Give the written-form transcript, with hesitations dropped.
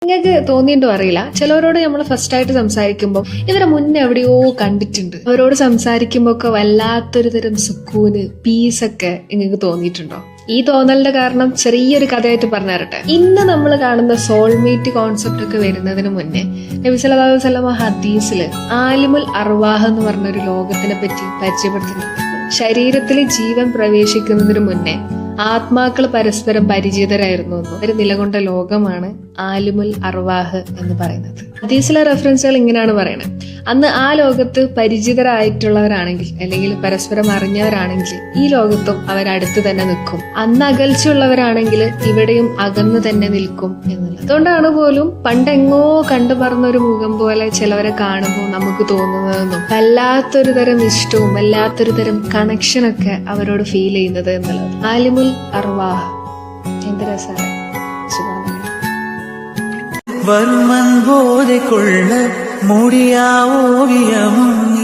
നിങ്ങൾക്ക് തോന്നിയിട്ടുണ്ടോ അറിയില്ല, ചിലവരോട് നമ്മൾ ഫസ്റ്റ് ആയിട്ട് സംസാരിക്കുമ്പോൾ ഇവരെ മുന്നേ എവിടെയോ കണ്ടിട്ടുണ്ട്. അവരോട് സംസാരിക്കുമ്പോ ഒക്കെ വല്ലാത്തൊരു തരം സുക്കൂന്, പീസൊക്കെ നിങ്ങൾക്ക് തോന്നിയിട്ടുണ്ടോ? ഈ തോന്നലിന്റെ കാരണം ചെറിയൊരു കഥയായിട്ട് പറഞ്ഞു തരട്ടെ. ഇന്ന് നമ്മൾ കാണുന്ന സോൾമേറ്റ് കോൺസെപ്റ്റ് ഒക്കെ വരുന്നതിന് മുന്നേ നബി സല്ലല്ലാഹു അലൈഹി വസല്ലം ഹദീസില് ആലിമുൽ അർവാഹ് എന്ന് പറഞ്ഞൊരു ലോകത്തിനെ പറ്റി പരിചയപ്പെടുത്തുന്നുണ്ട്. ശരീരത്തിൽ ജീവൻ പ്രവേശിക്കുന്നതിന് മുന്നേ ആത്മാക്കൾ പരസ്പരം പരിചിതരായിരുന്നു എന്നും ഒരു നിലകൊണ്ട ലോകമാണ് ആലിമുൽ അർവാഹ് എന്ന് പറയുന്നത്. ഹദീസിലെ റെഫറൻസുകൾ ഇങ്ങനെയാണ് പറയുന്നത്. അന്ന് ആ ലോകത്ത് പരിചിതരായിട്ടുള്ളവരാണെങ്കിൽ അല്ലെങ്കിൽ പരസ്പരം അറിഞ്ഞവരാണെങ്കിൽ ഈ ലോകത്തും അവരടുത്ത് തന്നെ നിൽക്കും. അന്ന് അകൽച്ചുള്ളവരാണെങ്കിൽ ഇവിടെയും അകന്നു തന്നെ നിൽക്കും എന്നുള്ളത്. അതുകൊണ്ടാണ് പോലും പണ്ടെങ്ങോ കണ്ടു പറഞ്ഞൊരു മുഖം പോലെ ചിലവരെ കാണുമ്പോൾ നമുക്ക് തോന്നുന്നതെന്നും വല്ലാത്തൊരു തരം ഇഷ്ടവും വല്ലാത്തൊരു തരം കണക്ഷനൊക്കെ അവരോട് ഫീൽ ചെയ്യുന്നത് എന്നുള്ളത്. ആലിമുൽ അർവാഹ് എന്ത് രസമാണ്. வருமன் போதை கொள்ள முடியா ஓவியமும்